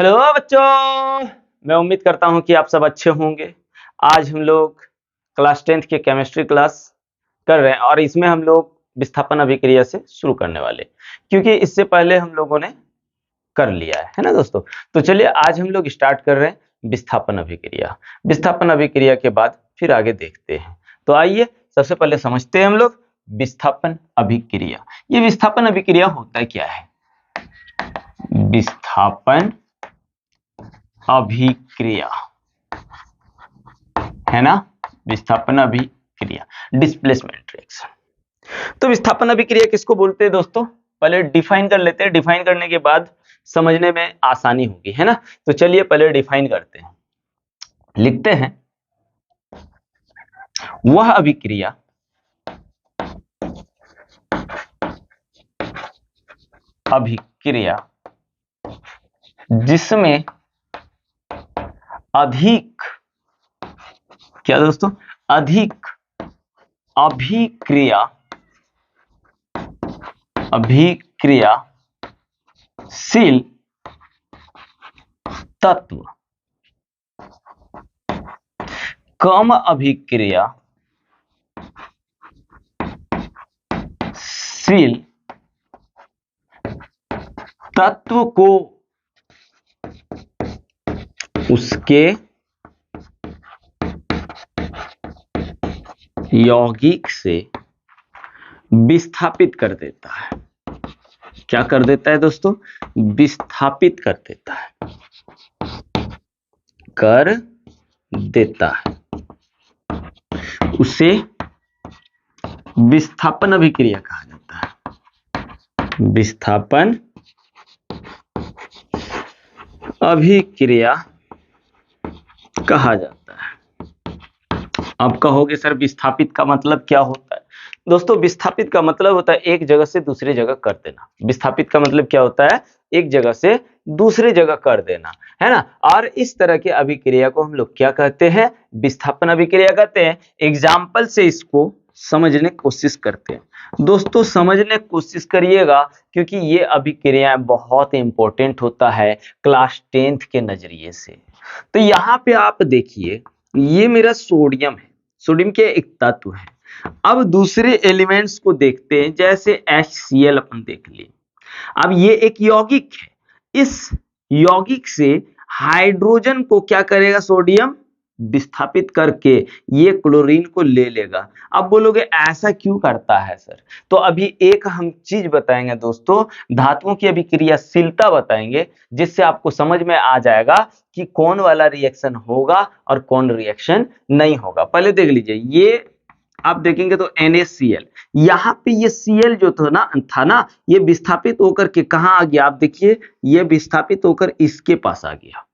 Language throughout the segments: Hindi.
हेलो बच्चों, मैं उम्मीद करता हूं कि आप सब अच्छे होंगे। आज हम लोग क्लास 10th के केमिस्ट्री क्लास कर रहे हैं और इसमें हम लोग विस्थापन अभिक्रिया से शुरू करने वाले, क्योंकि इससे पहले हम लोगों ने कर लिया है ना दोस्तों। तो चलिए आज हम लोग स्टार्ट कर रहे हैं विस्थापन अभिक्रिया। विस्थापन अभिक्रिया के बाद फिर आगे देखते हैं। तो आइए सबसे पहले समझते हैं हम लोग विस्थापन अभिक्रिया। ये विस्थापन अभिक्रिया होता क्या है? विस्थापन अभिक्रिया है ना, विस्थापन अभिक्रिया, डिस्प्लेसमेंट रिएक्शन। तो विस्थापन अभिक्रिया किसको बोलते हैं दोस्तों? पहले डिफाइन कर लेते हैं, डिफाइन करने के बाद समझने में आसानी होगी, है ना। तो चलिए पहले डिफाइन करते हैं। लिखते हैं, वह अभिक्रिया जिसमें अधिक, क्या दोस्तों, अधिक अभिक्रियाशील तत्व कम अभिक्रियाशील तत्व को उसके यौगिक से विस्थापित कर देता है। क्या कर देता है दोस्तों? विस्थापित कर देता है, उसे विस्थापन अभिक्रिया कहा जाता है। विस्थापन अभिक्रिया कहा जाता है। अब कहोगे सर विस्थापित का मतलब क्या होता है? दोस्तों विस्थापित का मतलब होता है एक जगह से दूसरी जगह कर देना। विस्थापित का मतलब क्या होता है? एक जगह से दूसरी जगह कर देना, है ना। और इस तरह की अभिक्रिया को हम लोग क्या कहते हैं? विस्थापन अभिक्रिया कहते हैं। एग्जाम्पल से इसको समझने की कोशिश करते हैं। दोस्तों समझने की कोशिश करिएगा, क्योंकि ये अभिक्रिया बहुत इंपॉर्टेंट होता है क्लास 10th के नजरिए से। तो यहाँ पे आप देखिए, ये मेरा सोडियम है, सोडियम के एक तत्व है। अब दूसरे एलिमेंट्स को देखते हैं, जैसे HCl अपन देख लिए। अब ये एक यौगिक है, इस यौगिक से हाइड्रोजन को क्या करेगा? सोडियम विस्थापित करके ये क्लोरीन को ले लेगा। अब बोलोगे ऐसा क्यों करता है सर? तो अभी एक हम चीज बताएंगे दोस्तों, धातुओं की अभिक्रियाशीलता बताएंगे, जिससे आपको समझ में आ जाएगा कि कौन वाला रिएक्शन होगा और कौन रिएक्शन नहीं होगा। पहले देख लीजिए, ये आप देखेंगे तो NaCl, यहाँ पे ये Cl जो था ना, ये विस्थापित होकर के कहाँ आ गया? आप देखिए, ये विस्थापित होकर इसके पास आ गया,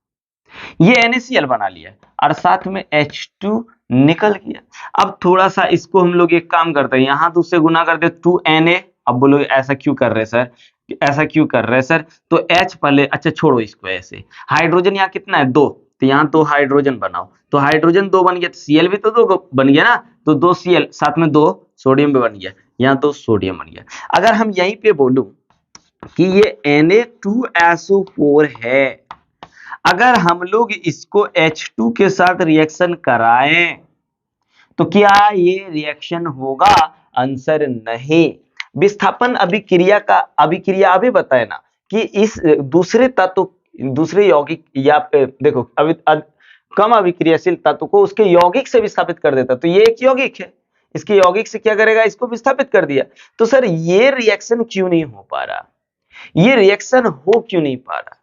ये NaCl बना लिया और साथ में H2 निकल गया। अब थोड़ा सा इसको हम लोग एक काम करते हैं, यहाँ 2 से गुना कर दे 2Na। अब बोलो ऐसा क्यों कर रहे सर, ऐसा क्यों कर रहे सर? तो H पहले, अच्छा छोड़ो इसको, ऐसे हाइड्रोजन यहाँ कितना है? 2, तो यहाँ 2 हाइड्रोजन बनाओ, तो हाइड्रोजन 2 बन गया, तो Cl भी तो 2 बन गया ना, तो 2 Cl साथ में 2 सोडियम भी बन गया, यहाँ 2 सोडियम बन गया। अगर हम यहीं पे बोलूं कि ये Na2SO4 है, अगर हम लोग इसको H2 के साथ रिएक्शन कराएं तो क्या ये रिएक्शन होगा? आंसर नहीं। विस्थापन अभिक्रिया का अभिक्रिया अभी बताए ना कि इस दूसरे तत्व, दूसरे यौगिक या देखो कम अभिक्रियाशील तत्व को उसके यौगिक से विस्थापित कर देता। तो ये एक यौगिक है, इसके यौगिक से क्या करेगा? इसको विस्थापित कर दिया। तो सर ये रिएक्शन क्यों नहीं हो पा रहा? ये रिएक्शन हो क्यों नहीं पा रहा?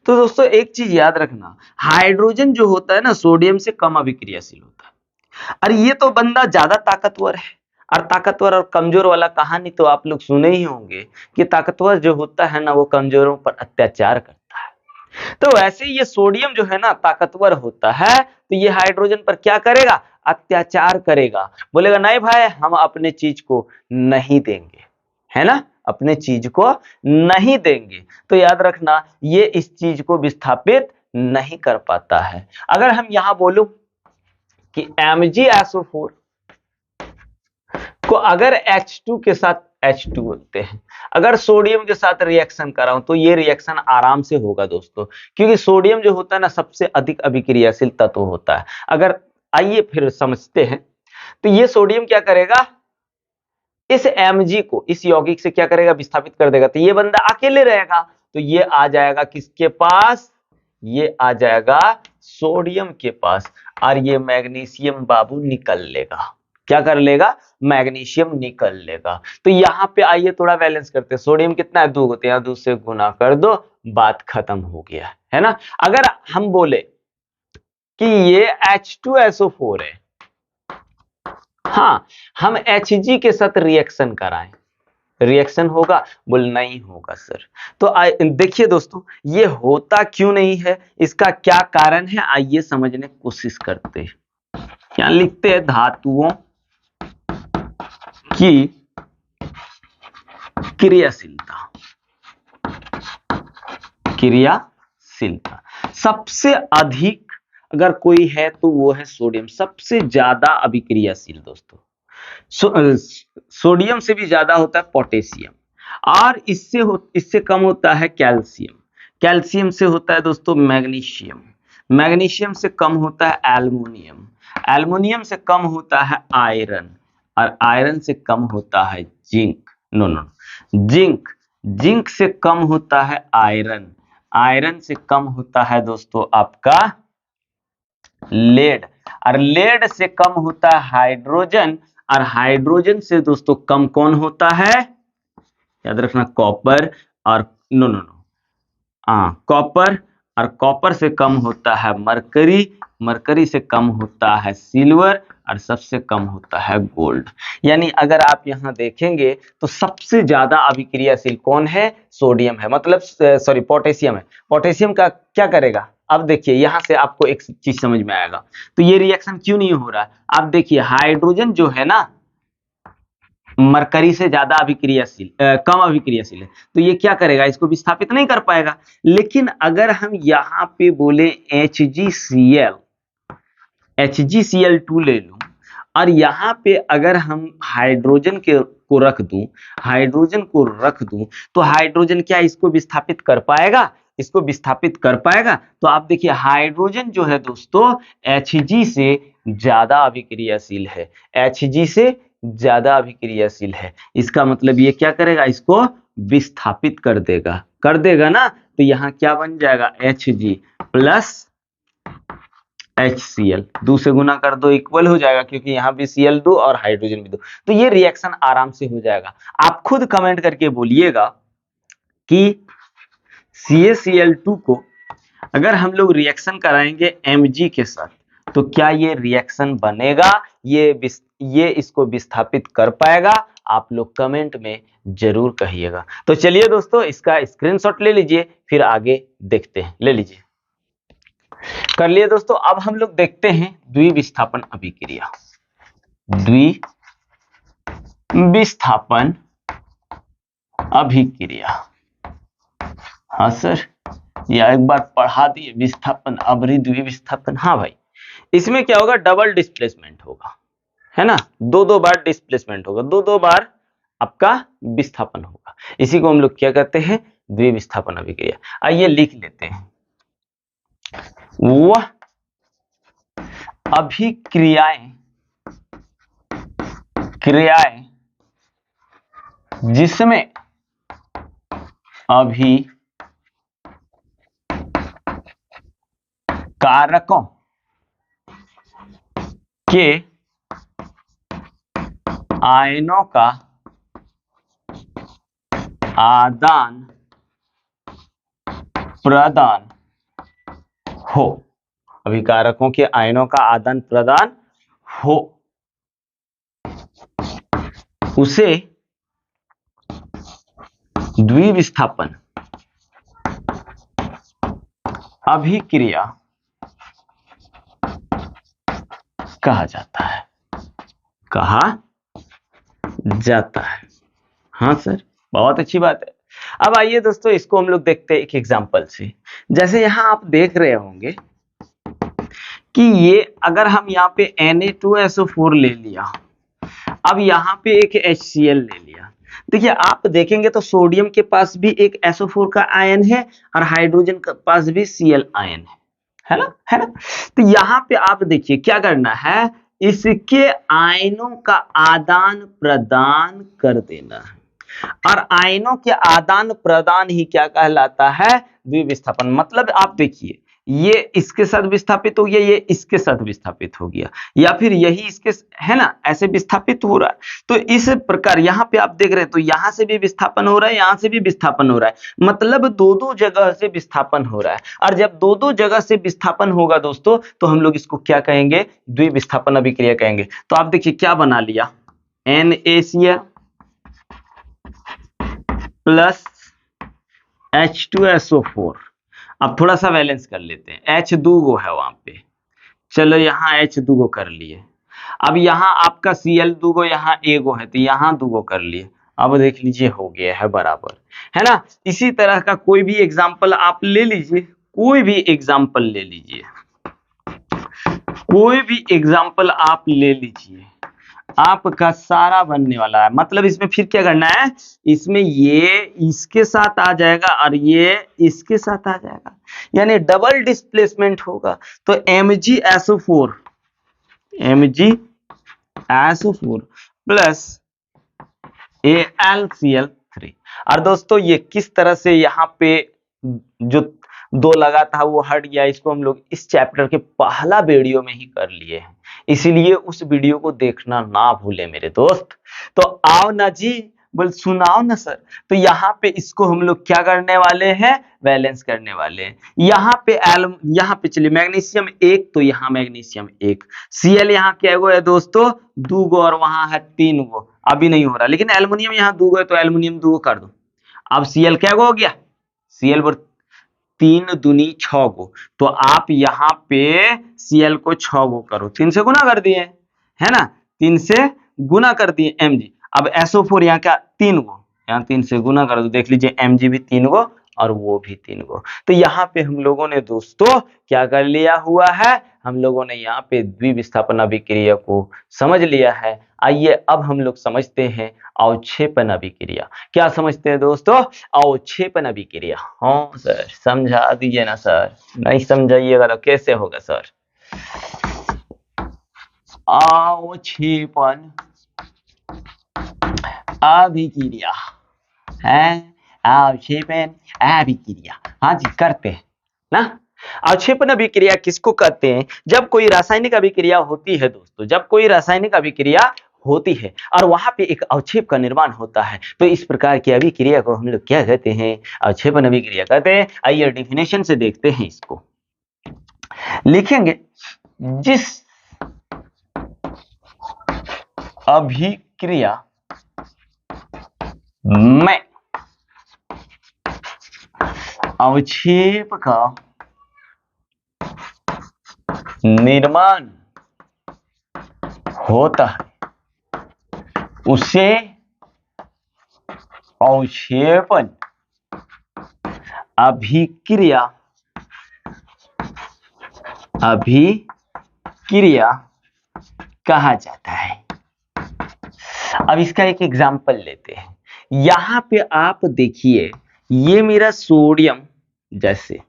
तो दोस्तों एक चीज याद रखना, हाइड्रोजन जो होता है ना, सोडियम से कम अभिक्रियाशील होता है। और ये तो बंदा ज्यादा ताकतवर है, और ताकतवर और कमजोर वाला कहानी तो आप लोग सुने ही होंगे कि ताकतवर जो होता है ना, वो कमजोरों पर अत्याचार करता है। तो वैसे ये सोडियम जो है ना, ताकतवर होता है, तो ये हाइड्रोजन पर क्या करेगा? अत्याचार करेगा। बोलेगा नहीं भाई, हम अपने चीज को नहीं देंगे, है ना, अपने चीज को नहीं देंगे। तो याद रखना, ये इस चीज को विस्थापित नहीं कर पाता है। अगर हम यहां बोलूं कि MgSO4 को अगर H2 के साथ H2 बोलते हैं। अगर सोडियम के साथ रिएक्शन कराऊं तो ये रिएक्शन आराम से होगा दोस्तों, क्योंकि सोडियम जो होता है ना सबसे अधिक अभिक्रियाशील तत्व होता है। अगर आइए फिर समझते हैं, तो ये सोडियम क्या करेगा, इस Mg को इस यौगिक से क्या करेगा, विस्थापित कर देगा। तो ये बंदा अकेले रहेगा, तो ये आ जाएगा किसके पास, ये आ जाएगा सोडियम के पास, और ये मैग्नीशियम बाबू निकल लेगा। क्या कर लेगा, मैग्नीशियम निकल लेगा। तो यहां पे आइए थोड़ा बैलेंस करते हैं। सोडियम कितना है, 2 होते हैं, 2 से गुना कर दो, बात खत्म हो गया है ना। अगर हम बोले कि ये H2SO4 है, हाँ, हम Hg के साथ रिएक्शन कराएं, रिएक्शन होगा, बोल नहीं होगा सर। तो देखिए दोस्तों, ये होता क्यों नहीं है, इसका क्या कारण है, आइए समझने की कोशिश करते हैं। क्या लिखते हैं, धातुओं की क्रियाशीलता, क्रियाशीलता सबसे अधिक अगर कोई है तो वो है सोडियम, सबसे ज्यादा अभिक्रियाशील दोस्तों। सोडियम से भी ज्यादा होता है पोटेशियम, और इससे कम होता है कैल्शियम, कैल्शियम से होता है दोस्तों मैग्नीशियम, मैग्नीशियम से कम होता है एल्युमिनियम, एल्युमिनियम से कम होता है आयरन, और आयरन से कम होता है जिंक, नो जिंक, जिंक से कम होता है आयरन, आयरन से कम होता है दोस्तों आपका लेड, और लेड से कम होता है हाइड्रोजन, और हाइड्रोजन से दोस्तों कम कौन होता है, याद रखना कॉपर, और नो कॉपर, और कॉपर से कम होता है मरकरी, मरकरी से कम होता है सिल्वर, और सबसे कम होता है गोल्ड। यानी अगर आप यहां देखेंगे तो सबसे ज्यादा अभिक्रियाशील कौन है, सोडियम है, मतलब सॉरी पोटेशियम है। पोटेशियम का क्या करेगा, अब देखिए यहां से आपको एक चीज समझ में आएगा। तो ये रिएक्शन क्यों नहीं हो रहा है, आप देखिए हाइड्रोजन जो है ना मरकरी से ज्यादा अभिक्रियाशील, कम अभिक्रियाशील है, तो ये क्या करेगा, इसको विस्थापित नहीं कर पाएगा। लेकिन अगर हम यहाँ पे बोले HgCl, HgCl2 ले लूं, और यहाँ पे अगर हम हाइड्रोजन को रख दूं, हाइड्रोजन को रख दूं, तो हाइड्रोजन क्या इसको विस्थापित कर पाएगा, इसको विस्थापित कर पाएगा। तो आप देखिए हाइड्रोजन जो है दोस्तों Hg से ज्यादा अभिक्रियाशील है, Hg से ज्यादा अभिक्रियाशील है। इसका मतलब ये क्या करेगा, इसको विस्थापित कर देगा, कर देगा ना। तो यहाँ क्या बन जाएगा, Hg प्लस HCl, 2 से गुना कर दो इक्वल हो जाएगा, क्योंकि यहाँ भी Cl 2 और हाइड्रोजन भी 2, तो ये रिएक्शन आराम से हो जाएगा। आप खुद कमेंट करके बोलिएगा कि CaCl2 को अगर हम लोग रिएक्शन कराएंगे Mg के साथ, तो क्या ये रिएक्शन बनेगा, ये इसको विस्थापित कर पाएगा, आप लोग कमेंट में जरूर कहिएगा। तो चलिए दोस्तों, इसका स्क्रीनशॉट ले लीजिए, फिर आगे देखते हैं। ले लीजिए, कर लिए दोस्तों। अब हम लोग देखते हैं द्विविस्थापन अभिक्रिया, द्विविस्थापन अभिक्रिया। हाँ सर, या एक बार पढ़ा दिए, विस्थापन अवरी द्विविस्थापन। हाँ भाई, इसमें क्या होगा, डबल डिस्प्लेसमेंट होगा, है ना, दो बार डिस्प्लेसमेंट होगा, दो बार आपका विस्थापन होगा। इसी को हम लोग क्या कहते हैं, द्विविस्थापन अभिक्रिया। आइए लिख लेते हैं, वह अभिक्रियाएं जिसमें अभिकारकों के आयनों का आदान प्रदान हो, अभिकारकों के आयनों का आदान प्रदान हो, उसे द्विविस्थापन अभिक्रिया कहा जाता है, कहा जाता है। हाँ सर, बहुत अच्छी बात है। अब आइए दोस्तों, इसको हम लोग देखते हैं एक एग्जांपल से। जैसे यहां आप देख रहे होंगे कि ये अगर हम यहाँ पे Na2SO4 ले लिया, अब यहाँ पे एक HCl ले लिया, देखिए आप देखेंगे तो सोडियम के पास भी एक SO4 का आयन है और हाइड्रोजन के पास भी Cl आयन है ना, है ना। तो यहाँ पे आप देखिए क्या करना है, इसके आयनों का आदान प्रदान कर देना है, और आयनों के आदान प्रदान ही क्या कहलाता है, द्विविस्थापन। मतलब आप देखिए ये इसके साथ विस्थापित हो गया, ये इसके साथ विस्थापित हो गया, या फिर यही इसके, है ना, ऐसे विस्थापित हो रहा है। तो इस प्रकार यहाँ पे आप देख रहे हैं तो यहाँ से भी विस्थापन हो रहा है, यहाँ से भी विस्थापन हो रहा है, मतलब दो दो जगह से विस्थापन हो रहा है। और जब दो दो जगह से विस्थापन होगा दोस्तों तो हम लोग इसको क्या कहेंगे, द्विविस्थापन अभिक्रिया कहेंगे। तो आप देखिए क्या बना लिया, NaCl प्लस H2SO4। अब थोड़ा सा बैलेंस कर लेते हैं, H दूगो है वहां पे, चलो यहाँ H दूगो कर लिए। अब यहाँ आपका Cl दूगो, यहाँ एगो है तो यहाँ दूगो कर लिए। अब देख लीजिए हो गया है बराबर, है ना। इसी तरह का कोई भी एग्जाम्पल आप ले लीजिए, कोई भी एग्जाम्पल ले लीजिए, कोई भी एग्जाम्पल आप ले लीजिए, आपका सारा बनने वाला है। मतलब इसमें फिर क्या करना है, इसमें ये इसके साथ आ जाएगा और ये इसके साथ आ जाएगा, यानी डबल डिस्प्लेसमेंट होगा। तो MgSO4 प्लस AlCl3। और दोस्तों ये किस तरह से यहाँ पे जो दो लगा था वो हट गया, इसको हम लोग इस चैप्टर के पहला वीडियो में ही कर लिए हैं, इसीलिए उस वीडियो को देखना ना भूले मेरे दोस्त। तो आओ ना जी, बोल सुनाओ ना सर। तो यहाँ पे इसको हम लोग क्या करने वाले हैं, बैलेंस करने वाले हैं। यहाँ पे चलिए मैग्नीशियम एक, तो यहाँ मैग्नीशियम एक, Cl यहाँ क्या है दोस्तों, दूगो, और वहां है तीन गो, अभी नहीं हो रहा, लेकिन एल्युमिनियम यहाँ दूगो है तो एल्युमिनियम दूगो कर दो। अब Cl क्या हो गया, Cl तीन दूनी 6 गो, तो आप यहाँ पे Cl को 6 गो करो, 3 से गुना कर दिए, है ना, 3 से गुना कर दिए Mg। अब SO4 यहाँ क्या 3 गो, यहाँ 3 से गुना कर दो, देख लीजिए Mg भी 3 गो और वो भी 3 गो। तो यहाँ पे हम लोगों ने दोस्तों क्या कर लिया हुआ है, हम लोगों ने यहाँ पे द्विविस्थापन अभिक्रिया को समझ लिया है। आइए अब हम लोग समझते हैं अवक्षेपण अभिक्रिया। क्या समझते हैं दोस्तों, अवक्षेपण अभिक्रिया। हाँ सर समझा दीजिए ना सर, नहीं समझाइएगा तो कैसे होगा सर। अवक्षेपण अभिक्रिया है, अवक्षेपण अभिक्रिया, हाँ जी करते हैं ना। अवक्षेपण अभिक्रिया किसको कहते हैं, जब कोई रासायनिक अभिक्रिया होती है दोस्तों, जब कोई रासायनिक अभिक्रिया होती है और वहां पे एक अवक्षेप का निर्माण होता है, तो इस प्रकार की अभिक्रिया को हम लोग क्या कहते हैं, अवक्षेपण अभिक्रिया कहते हैं। आइए डेफिनेशन से देखते हैं इसको, लिखेंगे जिस अभिक्रिया में अवक्षेप का निर्माण होता है उसे अवक्षेपण अभिक्रिया कहा जाता है। अब इसका एक एग्जांपल लेते हैं। यहां पे आप देखिए ये मेरा सोडियम, जैसे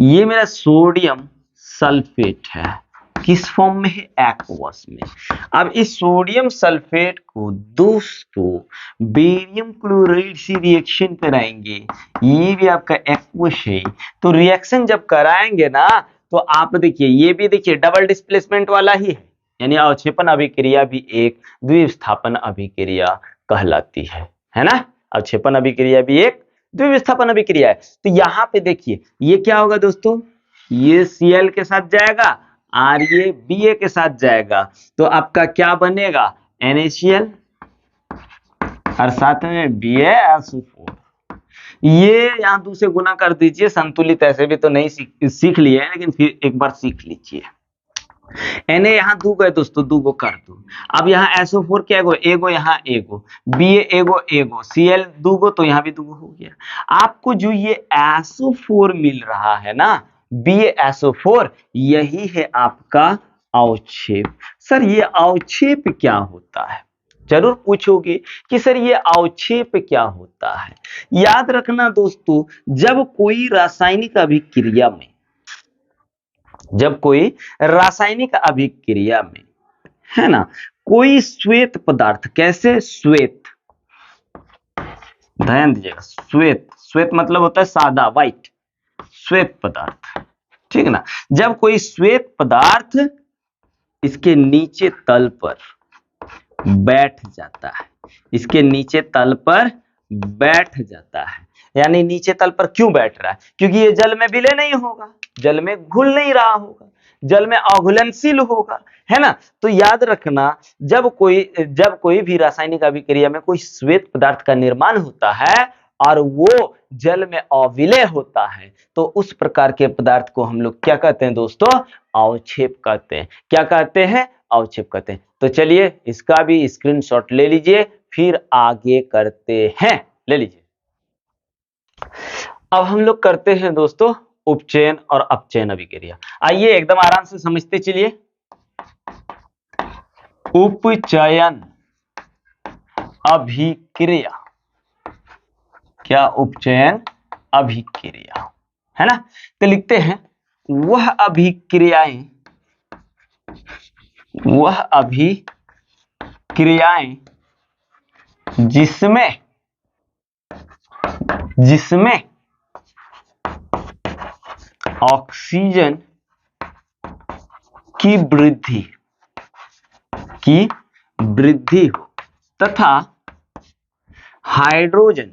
ये मेरा सोडियम सल्फेट है, किस फॉर्म में है, एक्वस में। अब इस सोडियम सल्फेट को दोस्तों बेरियम क्लोराइड से रिएक्शन कराएंगे, ये भी आपका एक्वस है। तो रिएक्शन जब कराएंगे ना तो आप देखिए ये भी देखिए डबल डिस्प्लेसमेंट वाला ही है, यानी अवक्षेपण अभिक्रिया भी एक द्विविस्थापन अभिक्रिया कहलाती है ना। अवक्षेपण अभिक्रिया भी एक द्विविस्थापन अभिक्रिया है। तो यहाँ पे देखिए ये क्या होगा दोस्तों, ये Cl के साथ जाएगा और ये Ba के साथ जाएगा, तो आपका क्या बनेगा, NaCl और साथ में BaSO4। ये यहाँ 2 से गुना कर दीजिए, संतुलित ऐसे भी तो नहीं सीख लिए हैं, लेकिन फिर एक बार सीख लीजिए। Na यहाँ दूगो है दोस्तों, दूगो कर दो। अब यहाँ SO4 क्या एगो, एगो यहाँ एगो, Ba एगो एगो, Cl दूगो, तो यहाँ भी दूगो हो गया। आपको जो ये SO4 मिल रहा है ना, BaSO4, यही है आपका अवक्षेप। सर ये अवक्षेप क्या होता है, जरूर पूछोगे कि सर ये अवक्षेप क्या होता है। याद रखना दोस्तों, जब कोई रासायनिक अभिक्रिया में, है ना, कोई श्वेत पदार्थ, कैसे श्वेत, ध्यान दीजिएगा, श्वेत, श्वेत मतलब होता है सादा, व्हाइट, श्वेत पदार्थ, ठीक है ना। जब कोई श्वेत पदार्थ इसके नीचे तल पर बैठ जाता है, इसके नीचे तल पर बैठ जाता है, यानी नीचे तल पर क्यों बैठ रहा है, क्योंकि ये जल में विलय नहीं होगा, जल में घुल नहीं रहा होगा, जल में अघुलनशील होगा, है ना। तो याद रखना, जब कोई भी रासायनिक अभिक्रिया में कोई श्वेत पदार्थ का निर्माण होता है और वो जल में अविलय होता है, तो उस प्रकार के पदार्थ को हम लोग क्या कहते हैं दोस्तों, अवक्षेप कहते हैं। क्या कहते हैं, अवक्षेप कहते हैं। तो चलिए इसका भी स्क्रीनशॉट ले लीजिए, फिर आगे करते हैं, ले लीजिए। अब हम लोग करते हैं दोस्तों उपचयन और अपचयन अभिक्रिया। आइए एकदम आराम से समझते चलिए। उपचयन अभिक्रिया, क्या अभिक्रिया है ना। तो लिखते हैं वह अभिक्रियाएं जिसमें ऑक्सीजन की वृद्धि हो तथा हाइड्रोजन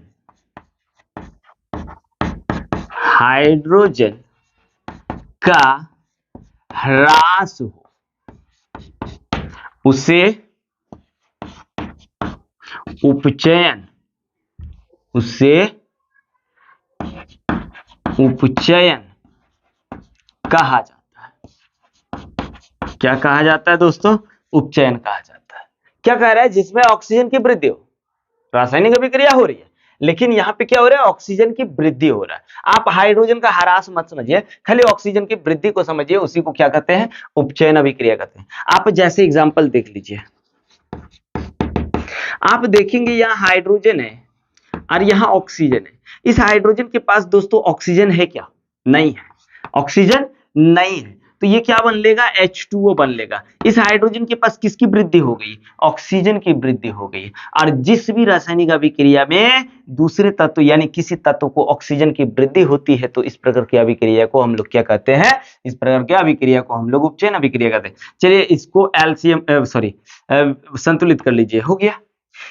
का ह्रास हो, उसे उपचयन कहा जाता है। क्या कहा जाता है दोस्तों, उपचयन कहा जाता है। क्या कह रहा है, जिसमें ऑक्सीजन की वृद्धि हो, रासायनिक अभिक्रिया हो रही है लेकिन यहाँ पे क्या हो रहा है, ऑक्सीजन की वृद्धि हो रहा है। आप हाइड्रोजन का ह्रास मत समझिए, खाली ऑक्सीजन की वृद्धि को समझिए, उसी को क्या कहते हैं, उपचयन अभिक्रिया कहते हैं। आप जैसे एग्जांपल देख लीजिए, आप देखेंगे यहाँ हाइड्रोजन है और यहाँ ऑक्सीजन है। इस हाइड्रोजन के पास दोस्तों ऑक्सीजन है क्या, नहीं है, ऑक्सीजन नहीं है, तो ये क्या बन लेगा, H2O बन लेगा। इस हाइड्रोजन के पास किसकी वृद्धि हो गई, ऑक्सीजन की वृद्धि हो गई। और जिस भी रासायनिक अभिक्रिया में दूसरे तत्व यानी किसी तत्व को ऑक्सीजन की वृद्धि होती है, तो इस प्रकार की अभिक्रिया को हम लोग क्या कहते हैं, इस प्रकार की अभिक्रिया को हम लोग उपचयन अभिक्रिया कहते हैं। चलिए इसको संतुलित कर लीजिए, हो गया।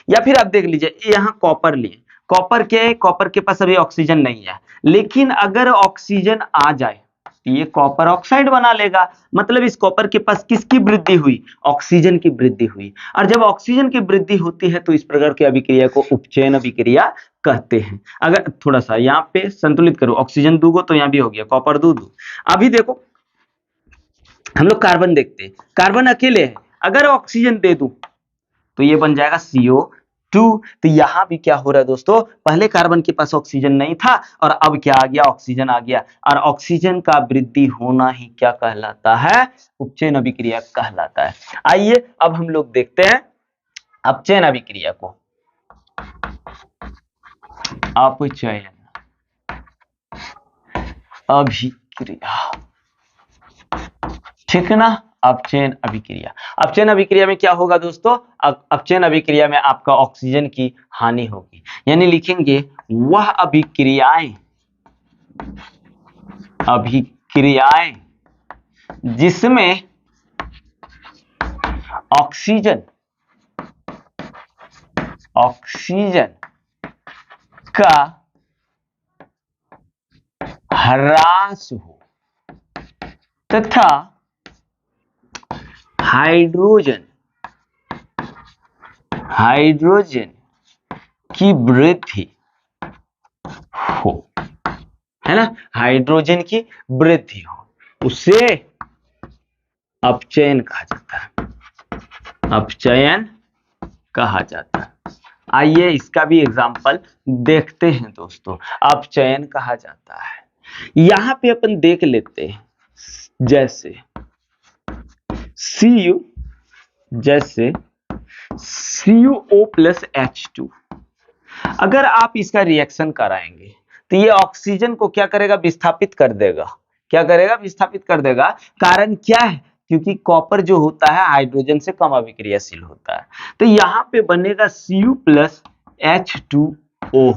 या फिर आप देख लीजिए, यहाँ कॉपर लिए, कॉपर के पास अभी ऑक्सीजन नहीं है, लेकिन अगर ऑक्सीजन आ जाए तो ये कॉपर ऑक्साइड बना लेगा। मतलब इस कॉपर के पास किसकी वृद्धि हुई, ऑक्सीजन की वृद्धि हुई। और जब ऑक्सीजन की वृद्धि होती है तो इस प्रकार की अभिक्रिया को उपचयन अभिक्रिया कहते हैं। अगर थोड़ा सा यहाँ पे संतुलित करो, ऑक्सीजन दूगो तो यहाँ भी हो गया, कॉपर दो। अभी देखो हम लोग कार्बन देखते हैं, कार्बन अकेले है, अगर ऑक्सीजन दे दूं तो ये बन जाएगा CO2। तो यहां भी क्या हो रहा है दोस्तों, पहले कार्बन के पास ऑक्सीजन नहीं था और अब क्या आ गया, ऑक्सीजन आ गया। और ऑक्सीजन का वृद्धि होना ही क्या कहलाता है, उपचयन अभिक्रिया कहलाता है। आइए अब हम लोग देखते हैं अपचयन अभिक्रिया को। अपचयन अभिक्रिया, ठीक है ना। अपचयन अभिक्रिया में क्या होगा दोस्तों, अपचयन अभिक्रिया में आपका ऑक्सीजन की हानि होगी, यानी लिखेंगे वह अभिक्रियाएं जिसमें ऑक्सीजन का ह्रास हो तथा हाइड्रोजन की वृद्धि हो, है ना, हाइड्रोजन की वृद्धि हो, उसे अपचयन कहा जाता है, अपचयन कहा जाता है। आइए इसका भी एग्जांपल देखते हैं दोस्तों। अपचयन कहा जाता है, यहां पे अपन देख लेते हैं, जैसे Cu, जैसे CuO प्लस H2। अगर आप इसका रिएक्शन कराएंगे तो ये ऑक्सीजन को क्या करेगा, विस्थापित कर देगा। क्या करेगा, विस्थापित कर देगा। कारण क्या है, क्योंकि कॉपर जो होता है हाइड्रोजन से कम अभिक्रियाशील होता है। तो यहाँ पे बनेगा Cu प्लस H2O।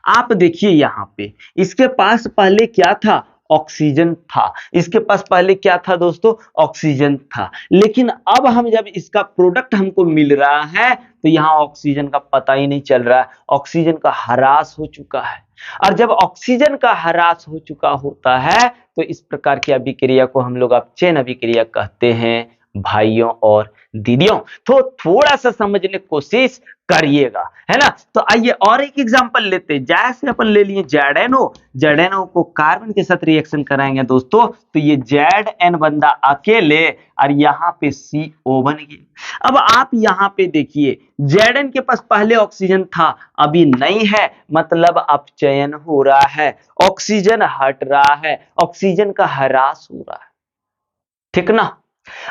आप देखिए यहाँ पे इसके पास पहले क्या था, ऑक्सीजन था। इसके पास पहले क्या था दोस्तों, ऑक्सीजन था। लेकिन अब हम जब इसका प्रोडक्ट हमको मिल रहा है तो यहाँ ऑक्सीजन का पता ही नहीं चल रहा है, ऑक्सीजन का ह्रास हो चुका है। और जब ऑक्सीजन का ह्रास हो चुका होता है तो इस प्रकार की अभिक्रिया को हम लोग अपचयन अभिक्रिया कहते हैं भाइयों और दीदियों। तो थोड़ा सा समझने की कोशिश करिएगा, है ना। तो आइए और एक एग्जांपल लेते हैं। जैसे अपन ले लिए जेड को कार्बन के साथ रिएक्शन कराएंगे दोस्तों, तो ये Zn बंदा अकेले और यहाँ पे CO बन गया। अब आप यहाँ पे देखिए Zn के पास पहले ऑक्सीजन था, अभी नहीं है, मतलब अपचयन हो रहा है, ऑक्सीजन हट रहा है, ऑक्सीजन का ह्रास हो रहा है, ठीक ना।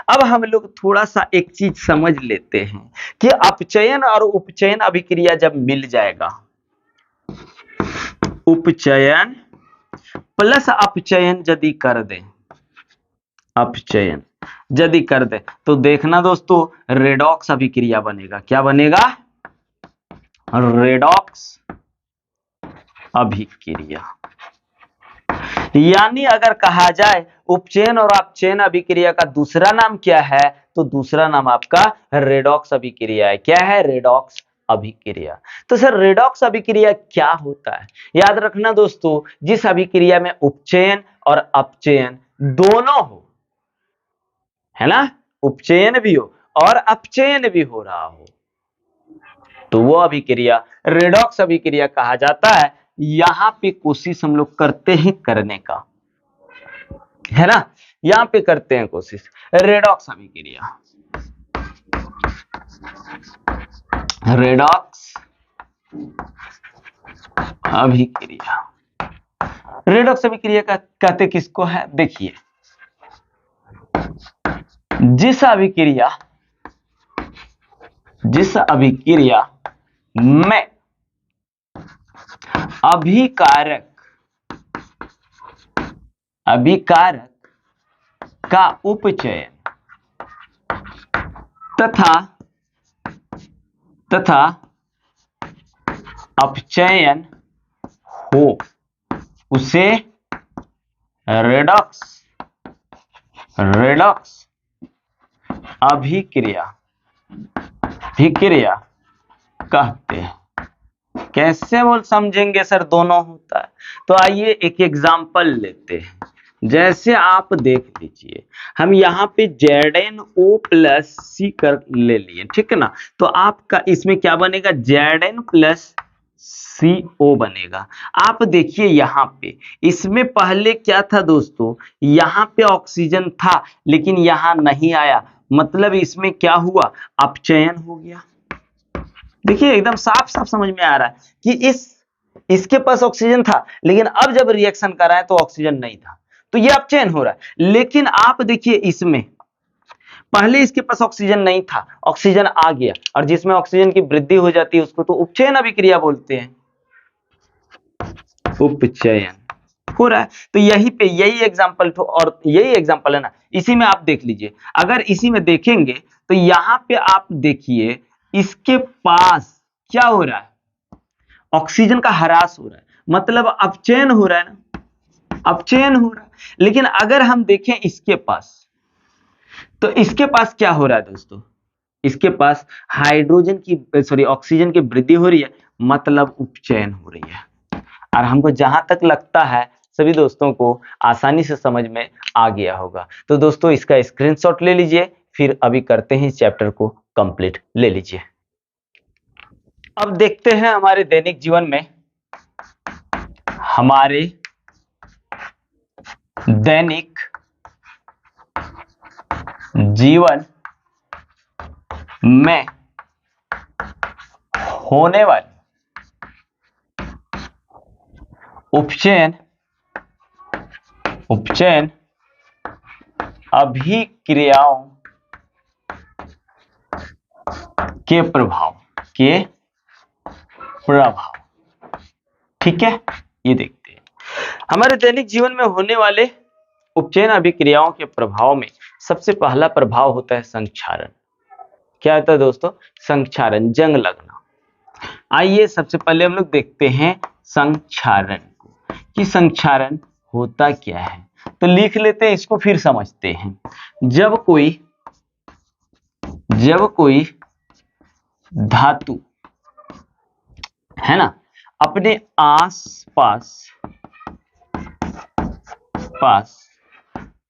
अब हम लोग थोड़ा सा एक चीज समझ लेते हैं कि अपचयन और उपचयन अभिक्रिया जब मिल जाएगा, उपचयन प्लस अपचयन यदि कर दें, अपचयन यदि कर दें तो देखना दोस्तों रेडॉक्स अभिक्रिया बनेगा। क्या बनेगा, रेडॉक्स अभिक्रिया। यानी अगर कहा जाए उपचयन और अपचयन अभिक्रिया का दूसरा नाम क्या है, तो दूसरा नाम आपका रेडॉक्स अभिक्रिया है। क्या है, रेडॉक्स अभिक्रिया। तो सर रेडॉक्स अभिक्रिया क्या होता है, याद रखना दोस्तों, जिस अभिक्रिया में उपचयन और अपचयन दोनों हो, है ना, उपचयन भी हो और अपचयन भी हो रहा हो, तो वो अभिक्रिया रेडॉक्स अभिक्रिया कहा जाता है। यहां पे कोशिश हम लोग करते हैं करने का, है ना, यहां पे करते हैं कोशिश रेडॉक्स अभिक्रिया, रेडॉक्स अभिक्रिया। रेडॉक्स अभिक्रिया का कहते किसको है, देखिए जिस अभिक्रिया में अभिकारक का उपचयन तथा अपचयन हो उसे रेडॉक्स अभिक्रिया कहते हैं। कैसे बोल समझेंगे सर, दोनों होता है। तो आइए एक एग्जांपल लेते हैं। जैसे आप देख लीजिए, हम यहाँ पे ZnO प्लस C कर ले लिए, ठीक है ना। तो आपका इसमें क्या बनेगा, Zn प्लस CO बनेगा। आप देखिए यहाँ पे इसमें पहले क्या था दोस्तों, यहाँ पे ऑक्सीजन था लेकिन यहाँ नहीं आया, मतलब इसमें क्या हुआ, अपचयन हो गया। देखिए एकदम साफ साफ समझ में आ रहा है कि इसके पास ऑक्सीजन था लेकिन अब जब रिएक्शन कर रहा है तो ऑक्सीजन नहीं था, तो ये अपचयन हो रहा है। लेकिन आप देखिए इसमें पहले इसके पास ऑक्सीजन नहीं था, ऑक्सीजन आ गया, और जिसमें ऑक्सीजन की वृद्धि हो जाती है उसको तो उपचयन अभिक्रिया बोलते हैं, उपचयन हो रहा है। तो यही एग्जांपल तो, और यही एग्जांपल है ना, इसी में आप देख लीजिए। अगर इसी में देखेंगे तो यहाँ पे आप देखिए इसके पास क्या हो रहा है, ऑक्सीजन का ह्रास हो रहा है, मतलब अपचयन हो रहा है ना, अपचयन हो रहा है। लेकिन अगर हम देखें इसके पास, तो इसके पास क्या हो रहा है दोस्तों, इसके पास ऑक्सीजन की वृद्धि हो रही है, मतलब उपचयन हो रही है। और हमको जहां तक लगता है सभी दोस्तों को आसानी से समझ में आ गया होगा। तो दोस्तों इसका स्क्रीनशॉट ले लीजिए, फिर अभी करते हैं इस चैप्टर को कंप्लीट, ले लीजिए। अब देखते हैं हमारे दैनिक जीवन में, हमारे दैनिक जीवन में होने वाली उपचयन अभिक्रियाओं के प्रभाव। ठीक है, ये देखते हैं हमारे दैनिक जीवन में होने वाले उपचयन अभिक्रियाओं के प्रभाव में सबसे पहला प्रभाव होता है संक्षारण। क्या होता है दोस्तों? संक्षारण, जंग लगना। आइए सबसे पहले हम लोग देखते हैं संक्षारण को, कि संक्षारण होता क्या है। तो लिख लेते हैं इसको, फिर समझते हैं। जब कोई धातु है ना अपने आस पास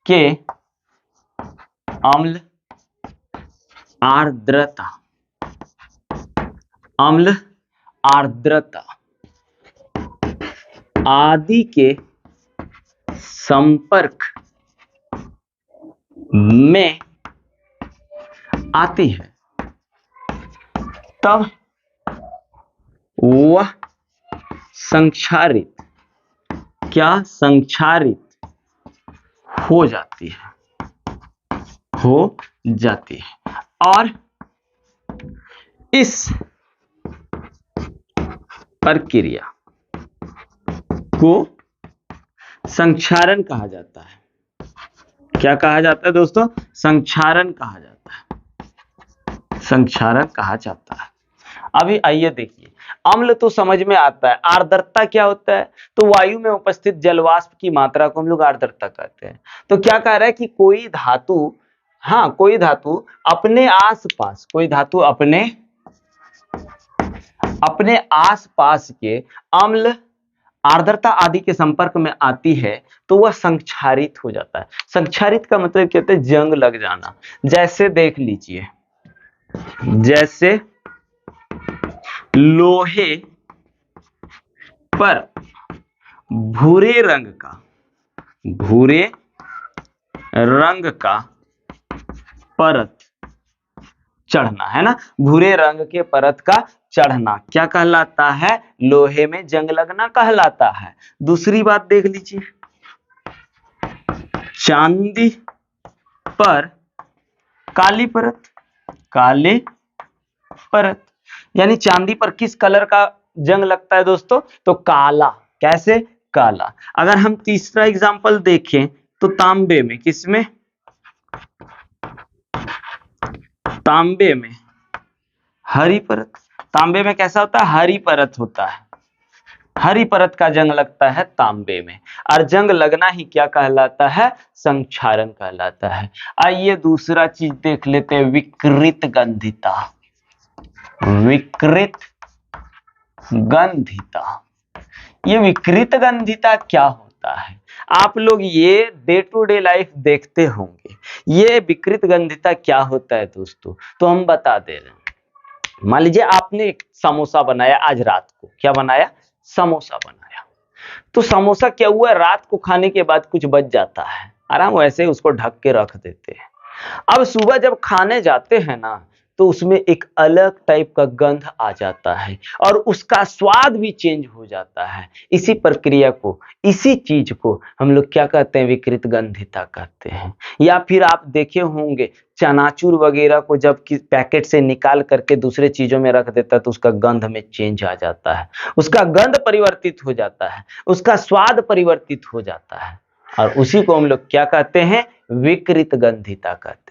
के अम्ल आर्द्रता आदि के संपर्क में आती है, तब वह संक्षारित हो जाती है। और इस प्रक्रिया को संक्षारण कहा जाता है। क्या कहा जाता है दोस्तों? संक्षारण कहा जाता है। अभी आइए देखिए, अम्ल तो समझ में आता है। आर्द्रता क्या होता है? तो वायु में उपस्थित जलवाष्प की मात्रा को हम लोग आर्द्रता कहते हैं। तो क्या कह रहा है कि कोई धातु अपने आसपास, अपने आसपास के अम्ल आर्द्रता आदि के संपर्क में आती है तो वह संक्षारित हो जाता है। संक्षारित का मतलब क्या होता है? जंग लग जाना। जैसे देख लीजिए, जैसे लोहे पर भूरे रंग का परत चढ़ना, है ना। भूरे रंग के परत का चढ़ना क्या कहलाता है? लोहे में जंग लगना कहलाता है। दूसरी बात देख लीजिए, चांदी पर काली परत, यानी चांदी पर किस कलर का जंग लगता है दोस्तों? तो काला। कैसे? काला। अगर हम तीसरा एग्जांपल देखें तो तांबे में, किसमें? तांबे में हरी परत। तांबे में कैसा होता है? हरी परत होता है। हरी परत का जंग लगता है तांबे में, और जंग लगना ही क्या कहलाता है? संक्षारण कहलाता है। आइए दूसरा चीज देख लेते हैं, विकृत गंधिता। ये विकृत गंधिता क्या होता है? आप लोग ये डे टू डे लाइफ देखते होंगे। ये विकृत गंधिता क्या होता है दोस्तों? तो हम बता दे रहे हैं। मान लीजिए आपने एक समोसा बनाया आज रात को। क्या बनाया? समोसा बनाया। तो समोसा क्या हुआ, रात को खाने के बाद कुछ बच जाता है, आराम वैसे उसको ढक के रख देते हैं। अब सुबह जब खाने जाते हैं ना, तो उसमें एक अलग टाइप का गंध आ जाता है और उसका स्वाद भी चेंज हो जाता है। इसी प्रक्रिया को, इसी चीज को हम लोग क्या कहते हैं? विकृत गंधिता कहते हैं। या फिर आप देखे होंगे चनाचूर वगैरह को जब पैकेट से निकाल करके दूसरे चीजों में रख देता है तो उसका गंध में चेंज आ जाता है, उसका गंध परिवर्तित हो जाता है, उसका स्वाद परिवर्तित हो जाता है, और उसी को हम लोग क्या कहते हैं? विकृत गंधिता कहते हैं।